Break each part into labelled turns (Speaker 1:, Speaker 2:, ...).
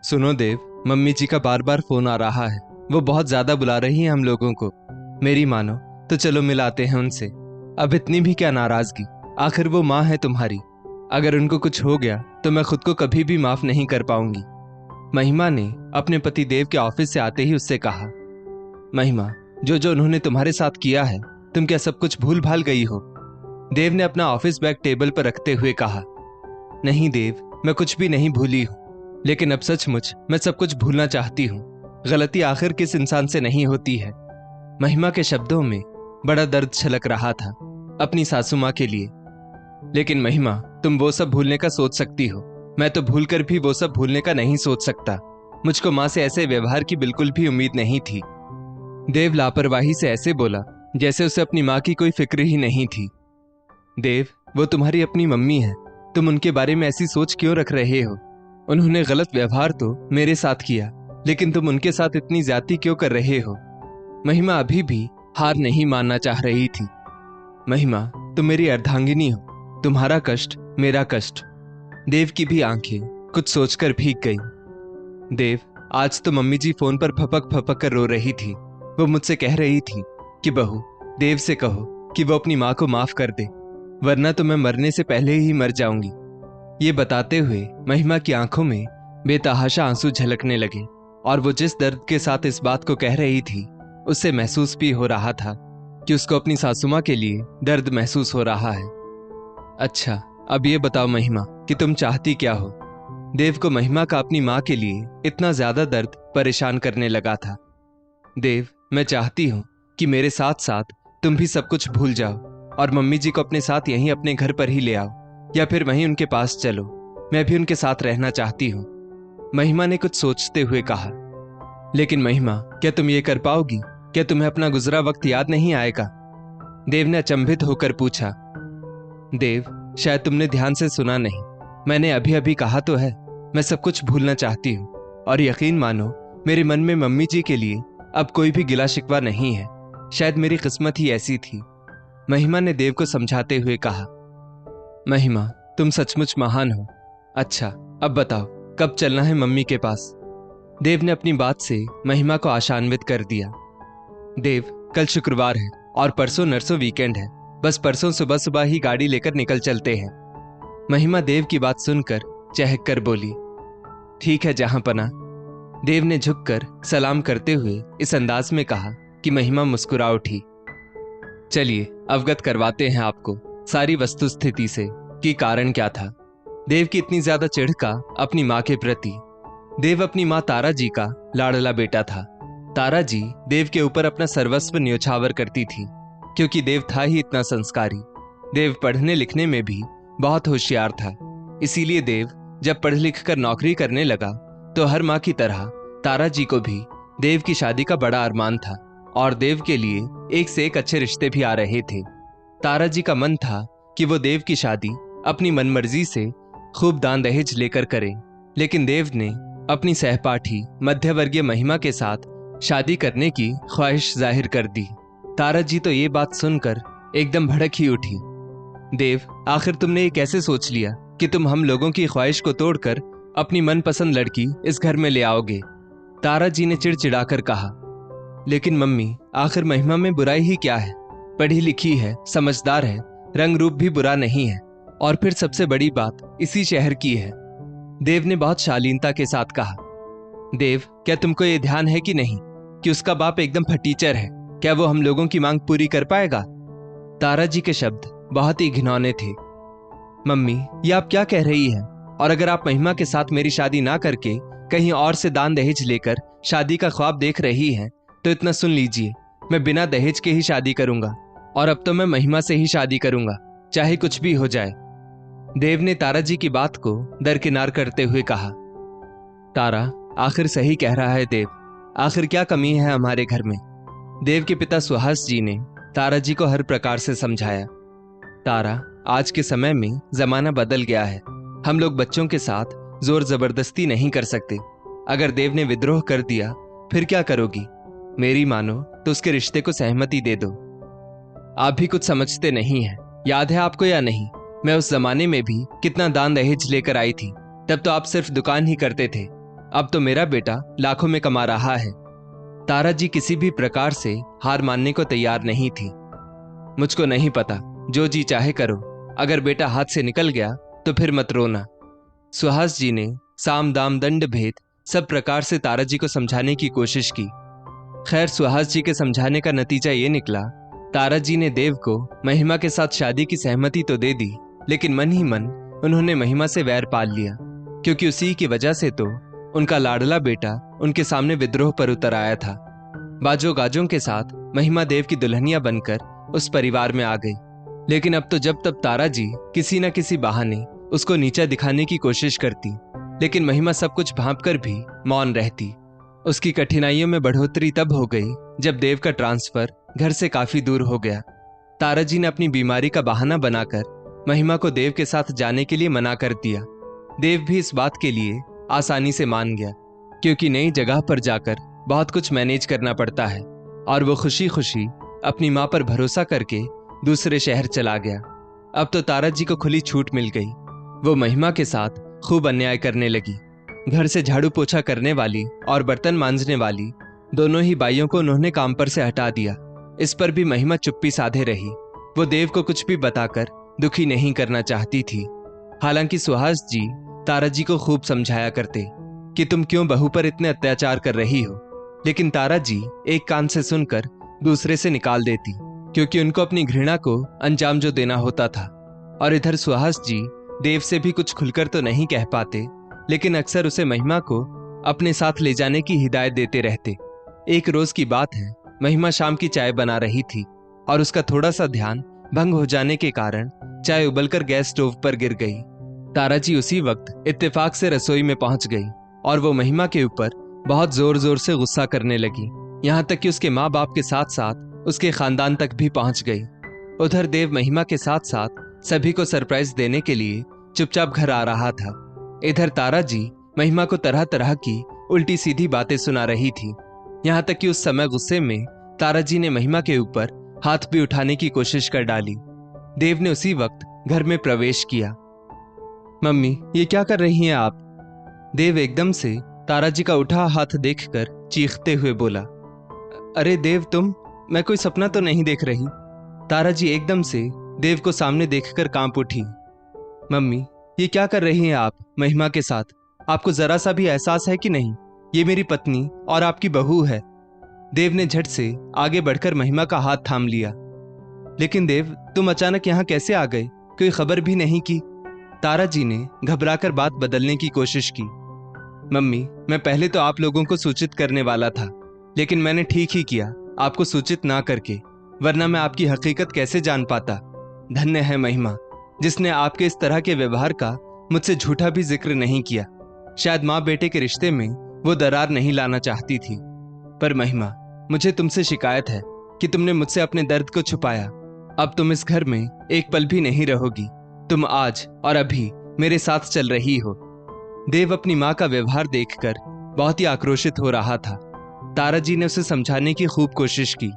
Speaker 1: सुनो देव, मम्मी जी का बार बार फोन आ रहा है। वो बहुत ज्यादा बुला रही हैं हम लोगों को। मेरी मानो तो चलो मिलाते हैं उनसे। अब इतनी भी क्या नाराजगी, आखिर वो माँ है तुम्हारी। अगर उनको कुछ हो गया तो मैं खुद को कभी भी माफ नहीं कर पाऊंगी। महिमा ने अपने पति देव के ऑफिस से आते ही उससे कहा, महिमा, जो जो उन्होंने तुम्हारे साथ किया है, तुम क्या सब कुछ भूल भाल गई हो? देव ने अपना ऑफिस बैग टेबल पर रखते हुए कहा, नहीं देव, मैं कुछ भी नहीं भूली हूं, लेकिन अब सचमुच मैं सब कुछ भूलना चाहती हूँ। गलती आखिर किस इंसान से नहीं होती है। महिमा के शब्दों में बड़ा दर्द छलक रहा था अपनी सासू माँ के लिए। लेकिन महिमा, तुम वो सब भूलने का सोच सकती हो, मैं तो भूलकर भी वो सब भूलने का नहीं सोच सकता। मुझको माँ से ऐसे व्यवहार की बिल्कुल भी उम्मीद नहीं थी। देव लापरवाही से ऐसे बोला जैसे उसे अपनी माँ की कोई फिक्र ही नहीं थी। देव, वो तुम्हारी अपनी मम्मी है, तुम उनके बारे में ऐसी सोच क्यों रख रहे हो? उन्होंने गलत व्यवहार तो मेरे साथ किया, लेकिन तुम उनके साथ इतनी ज्यादती क्यों कर रहे हो? महिमा अभी भी हार नहीं मानना चाह रही थी। महिमा, तुम मेरी अर्धांगिनी हो, तुम्हारा कष्ट मेरा कष्ट। देव की भी आंखें कुछ सोचकर भीग गई। देव, आज तो मम्मी जी फोन पर फपक फपक कर रो रही थी। वो मुझसे कह रही थी कि बहू, देव से कहो कि वो अपनी माँ को माफ कर दे, वरना तो मैं मरने से पहले ही मर जाऊंगी। ये बताते हुए महिमा की आंखों में बेतहाशा आंसू झलकने लगे, और वो जिस दर्द के साथ इस बात को कह रही थी, उससे महसूस भी हो रहा था कि उसको अपनी सासू माँ के लिए दर्द महसूस हो रहा है। अच्छा, अब ये बताओ महिमा कि तुम चाहती क्या हो? देव को महिमा का अपनी माँ के लिए इतना ज्यादा दर्द परेशान करने लगा था। देव, मैं चाहती हूँ कि मेरे साथ साथ तुम भी सब कुछ भूल जाओ और मम्मी जी को अपने साथ यहीं अपने घर पर ही ले आओ, या फिर वहीं उनके पास चलो। मैं भी उनके साथ रहना चाहती हूँ। महिमा ने कुछ सोचते हुए कहा, लेकिन महिमा, क्या तुम ये कर पाओगी? क्या तुम्हें अपना गुजरा वक्त याद नहीं आएगा? देव ने अचंभित होकर पूछा। देव, शायद तुमने ध्यान से सुना नहीं। मैंने अभी अभी कहा तो है, मैं सब कुछ भूलना चाहती हूँ, और यकीन मानो मेरे मन में मम्मी जी के लिए अब कोई भी गिला शिकवा नहीं है। शायद मेरी किस्मत ही ऐसी थी। महिमा ने देव को समझाते हुए कहा। महिमा, तुम सचमुच महान हो। अच्छा, अब बताओ कब चलना है मम्मी के पास? देव ने अपनी बात से महिमा को आशान्वित कर दिया। देव, कल शुक्रवार है और परसों नरसों वीकेंड है। बस परसों सुबह सुबह ही गाड़ी लेकर निकल चलते हैं। महिमा देव की बात सुनकर चहक कर बोली, ठीक है जहांपना। देव ने झुककर सलाम करते हुए इस अंदाज में कहा कि महिमा मुस्कुरा उठी। चलिए अवगत करवाते हैं आपको सारी वस्तुस्थिति से कि कारण क्या था देव की इतनी ज्यादा चिढ़ का अपनी माँ के प्रति। देव अपनी माँ तारा जी का लाडला बेटा था। तारा जी देव के ऊपर अपना सर्वस्व न्योछावर करती थी, क्योंकि देव था ही इतना संस्कारी। देव पढ़ने लिखने में भी बहुत होशियार था। इसीलिए देव जब पढ़ लिख कर नौकरी करने लगा तो हर माँ की तरह तारा जी को भी देव की शादी का बड़ा अरमान था, और देव के लिए एक से एक अच्छे रिश्ते भी आ रहे थे। तारा जी का मन था कि वो देव की शादी अपनी मनमर्जी से खूब दान दहेज लेकर करें, लेकिन देव ने अपनी सहपाठी मध्यवर्गीय महिमा के साथ शादी करने की ख्वाहिश जाहिर कर दी। तारा जी तो ये बात सुनकर एकदम भड़क ही उठी। देव, आखिर तुमने ये कैसे सोच लिया कि तुम हम लोगों की ख्वाहिश को तोड़कर अपनी मनपसंद लड़की इस घर में ले आओगे? तारा जी ने चिड़चिड़ाकर कहा। लेकिन मम्मी, आखिर महिमा में बुराई ही क्या है? पढ़ी लिखी है, समझदार है, रंग रूप भी बुरा नहीं है, और फिर सबसे बड़ी बात इसी शहर की है। देव ने बहुत शालीनता के साथ कहा। देव, क्या तुमको ये ध्यान है कि नहीं कि उसका बाप एकदम फटीचर है? क्या वो हम लोगों की मांग पूरी कर पाएगा? तारा जी के शब्द बहुत ही घिनौने थे। मम्मी, ये आप क्या कह रही हैं? और अगर आप महिमा के साथ मेरी शादी ना करके कहीं और से दान दहेज लेकर शादी का ख्वाब देख रही हैं, तो इतना सुन लीजिए, मैं बिना दहेज के ही शादी करूंगा, और अब तो मैं महिमा से ही शादी करूंगा, चाहे कुछ भी हो जाए। देव ने तारा जी की बात को दरकिनार करते हुए कहा। तारा, आखिर सही कह रहा है देव। आखिर क्या कमी है हमारे घर में? देव के पिता सुहास जी ने तारा जी को हर प्रकार से समझाया। तारा, आज के समय में जमाना बदल गया है। हम लोग बच्चों के साथ जोर जबरदस्ती नहीं कर सकते। अगर देव ने विद्रोह कर दिया फिर क्या करोगी? मेरी मानो तो उसके रिश्ते को सहमति दे दो। आप भी कुछ समझते नहीं हैं। याद है आपको या नहीं, मैं उस जमाने में भी कितना दान दहेज लेकर आई थी। तब तो आप सिर्फ दुकान ही करते थे। अब तो मेरा बेटा लाखों में कमा रहा है। तारा जी किसी भी प्रकार से हार मानने को तैयार नहीं थी। मुझको नहीं पता, जो जी चाहे करो, अगर बेटा हाथ से निकल गया तो फिर मत रोना। सुहास जी ने साम दाम दंड भेद सब प्रकार से तारा जी को समझाने की कोशिश की। खैर, सुहास जी के समझाने का नतीजा ये निकला, तारा जी ने देव को महिमा के साथ शादी की सहमति तो दे दी, लेकिन मन ही मन उन्होंने महिमा से वैर पाल लिया, क्योंकि उसी की वजह से तो उनका लाडला बेटा उनके सामने विद्रोह पर उतर आया था। बाजों गाजों के साथ महिमा देव की दुल्हनिया बनकर उस परिवार में आ गई। लेकिन अब तो जब तब तारा जी किसी न किसी बहाने उसको नीचा दिखाने की कोशिश करती, लेकिन महिमा सब कुछ भांप कर भी मौन रहती। उसकी कठिनाइयों में बढ़ोतरी तब हो गई जब देव का ट्रांसफर घर से काफी दूर हो गया। तारा जी ने अपनी बीमारी का बहाना बनाकर महिमा को देव के साथ जाने के लिए मना कर दिया। देव भी इस बात के लिए आसानी से मान गया, क्योंकि नई जगह पर जाकर बहुत कुछ मैनेज करना पड़ता है, और वो खुशी खुशी अपनी माँ पर भरोसा करके दूसरे शहर चला गया। अब तो तारा जी को खुली छूट मिल गई। वो महिमा के साथ खूब अन्याय करने लगी। घर से झाड़ू पोछा करने वाली और बर्तन मांजने वाली दोनों ही बाइयों को उन्होंने काम पर से हटा दिया। इस पर भी महिमा चुप्पी साधे रही। वो देव को कुछ भी बताकर दुखी नहीं करना चाहती थी। हालांकि सुहास जी तारा जी को खूब समझाया करते कि तुम क्यों बहू पर इतने अत्याचार कर रही हो, लेकिन तारा जी एक कान से सुनकर दूसरे से निकाल देती, क्योंकि उनको अपनी घृणा को अंजाम जो देना होता था। और इधर सुहास जी देव से भी कुछ खुलकर तो नहीं कह पाते, लेकिन अक्सर उसे महिमा को अपने साथ ले जाने की हिदायत देते रहते। एक रोज की बात है, महिमा शाम की चाय बना रही थी और उसका थोड़ा सा ध्यान भंग हो जाने के कारण चाय उबलकर गैस स्टोव पर गिर गई। तारा जी उसी वक्त इत्तेफाक से रसोई में पहुंच गई और वो महिमा के ऊपर बहुत जोर जोर से गुस्सा करने लगी, यहाँ तक कि उसके माँ बाप के साथ साथ उसके खानदान तक भी पहुंच गई। उधर देव महिमा के साथ साथ सभी को सरप्राइज देने के लिए चुपचाप घर आ रहा था। इधर तारा जी महिमा को तरह तरह की उल्टी सीधी बातें सुना रही थी, यहाँ तक कि उस समय गुस्से में तारा जी ने महिमा के ऊपर हाथ भी उठाने की कोशिश कर डाली। देव ने उसी वक्त घर में प्रवेश किया। मम्मी, ये क्या कर रही हैं आप? देव एकदम से तारा जी का उठा हाथ देखकर चीखते हुए बोला। अरे देव, तुम? मैं कोई सपना तो नहीं देख रही? तारा जी एकदम से देव को सामने देखकर कांप उठी। मम्मी, ये क्या कर रही हैं आप महिमा के साथ? आपको जरा सा भी एहसास है कि नहीं? ये मेरी पत्नी और आपकी बहू है। देव ने झट से आगे बढ़कर महिमा का हाथ थाम लिया। लेकिन देव, तुम अचानक यहाँ कैसे आ गए? कोई खबर भी नहीं की? तारा जी ने घबराकर बात बदलने की कोशिश की। मम्मी, मैं पहले तो आप लोगों को सूचित करने वाला था, लेकिन मैंने ठीक ही किया आपको सूचित ना करके, वरना मैं आपकी हकीकत कैसे जान पाता। धन्य है महिमा, जिसने आपके इस तरह के व्यवहार का मुझसे झूठा भी जिक्र नहीं किया। शायद माँ बेटे के रिश्ते में वो दरार नहीं लाना चाहती थी। पर महिमा, मुझे तुमसे शिकायत है कि तुमने मुझसे अपने दर्द को छुपाया। अब तुम इस घर में एक पल भी नहीं रहोगी। तुम आज और अभी मेरे साथ चल रही हो। देव अपनी माँ का व्यवहार देखकर बहुत ही आक्रोशित हो रहा था। तारा जी ने उसे समझाने की खूब कोशिश की।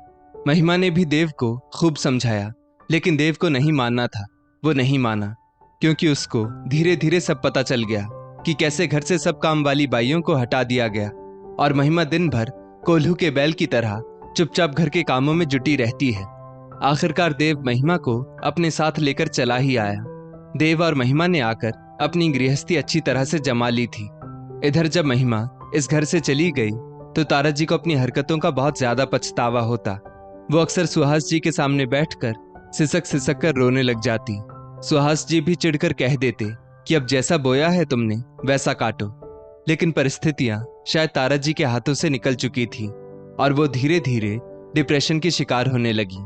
Speaker 1: महिमा ने भी देव को खूब समझाया, लेकिन देव को नहीं मानना था। वो नहीं माना, क्योंकि उसको धीरे धीरे सब पता चल गया कि कैसे घर से सब काम वाली बाइयों को हटा दिया गया और महिमा दिन भर कोल्हू के बैल की तरह चुपचाप घर के कामों में जुटी रहती है। आखिरकार देव महिमा को अपने साथ लेकर चला ही आया। देव और महिमा ने आकर अपनी गृहस्थी अच्छी तरह से जमा ली थी। इधर जब महिमा इस घर से चली गई तो तारा जी को अपनी हरकतों का बहुत ज्यादा पछतावा होता। वो अक्सर सुहास जी के सामने बैठकर सिसक सिसक कर रोने लग जाती। सुहास जी भी चिढ़कर कह देते कि अब जैसा बोया है तुमने वैसा काटो, लेकिन परिस्थितियां शायद तारा जी के हाथों से निकल चुकी थी और वो धीरे धीरे डिप्रेशन की शिकार होने लगी।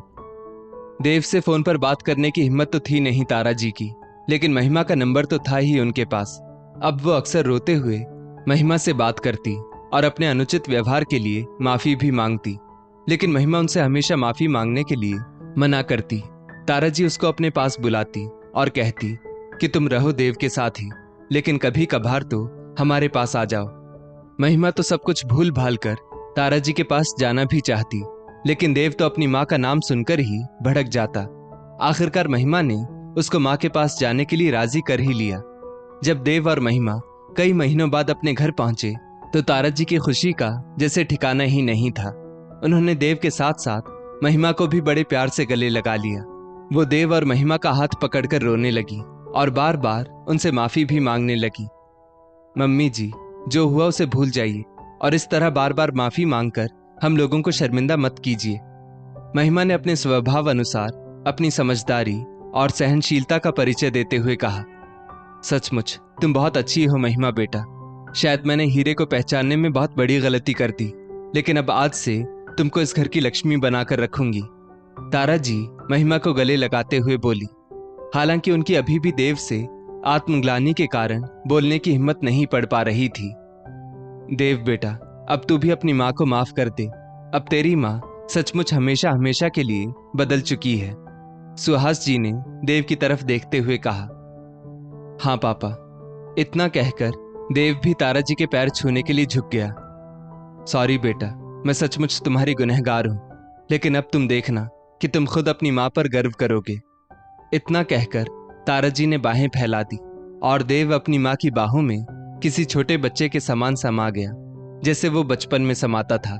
Speaker 1: देव से फोन पर बात करने की हिम्मत तो थी नहीं तारा जी की, लेकिन महिमा का नंबर तो था ही उनके पास। अब वो अक्सर रोते हुए महिमा से बात करती और अपने अनुचित व्यवहार के लिए माफी भी मांगती, लेकिन महिमा उनसे हमेशा माफी मांगने के लिए मना करती। तारा जी उसको अपने पास बुलाती और कहती कि तुम रहो देव के साथ ही, लेकिन कभी कभार तो हमारे पास आ जाओ। महिमा तो सब कुछ भूल भाल कर तारा जी के पास जाना भी चाहती, लेकिन देव तो अपनी माँ का नाम सुनकर ही भड़क जाता। आखिरकार महिमा ने उसको माँ के पास जाने के लिए राजी कर ही लिया। जब देव और महिमा कई महीनों बाद अपने घर पहुंचे तो तारा जी की खुशी का जैसे ठिकाना ही नहीं था। उन्होंने देव के साथ साथ महिमा को भी बड़े प्यार से गले लगा लिया। वो देव और महिमा का हाथ पकड़कर रोने लगी और बार बार उनसे माफी भी मांगने लगी। मम्मी जी, जो हुआ उसे भूल जाइए और इस तरह बार बार माफी मांगकर हम लोगों को शर्मिंदा मत कीजिए। महिमा ने अपने स्वभाव अनुसार अपनी समझदारी और सहनशीलता का परिचय देते हुए कहा, सचमुच तुम बहुत अच्छी हो महिमा बेटा। शायद मैंने हीरे को पहचानने में बहुत बड़ी गलती कर दी, लेकिन अब आज से तुमको इस घर की लक्ष्मी बनाकर रखूंगी। तारा जी महिमा को गले लगाते हुए बोली। हालांकि उनकी अभी भी देव से आत्मग्लानि के कारण बोलने की हिम्मत नहीं पड़ पा रही थी। देव बेटा, अब तू भी अपनी माँ को माफ कर दे। अब तेरी माँ सचमुच हमेशा हमेशा के लिए बदल चुकी है। सुहास जी ने देव की तरफ देखते हुए कहा। हाँ पापा। इतना कहकर देव भी तारा जी के पैर छूने के लिए झुक गया। सॉरी बेटा, मैं सचमुच तुम्हारी गुनहगार हूं, लेकिन अब तुम देखना कि तुम खुद अपनी मां पर गर्व करोगे। इतना कहकर तारा जी ने बाहें फैला दी और देव अपनी मां की बाहों में किसी छोटे बच्चे के समान समा गया, जैसे वो बचपन में समाता था।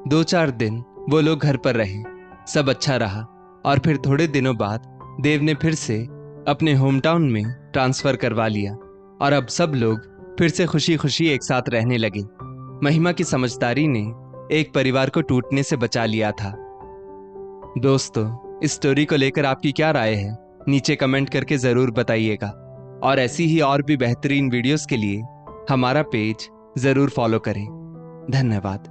Speaker 1: 2-4 दिन वो लोग घर पर रहे, सब अच्छा रहा और फिर थोड़े दिनों बाद देव ने फिर से अपने होम टाउन में ट्रांसफर करवा लिया और अब सब लोग फिर से खुशी खुशी एक साथ रहने लगे। महिमा की समझदारी ने एक परिवार को टूटने से बचा लिया था। दोस्तों, इस स्टोरी को लेकर आपकी क्या राय है, नीचे कमेंट करके जरूर बताइएगा और ऐसी ही और भी बेहतरीन वीडियोस के लिए हमारा पेज जरूर फॉलो करें। धन्यवाद।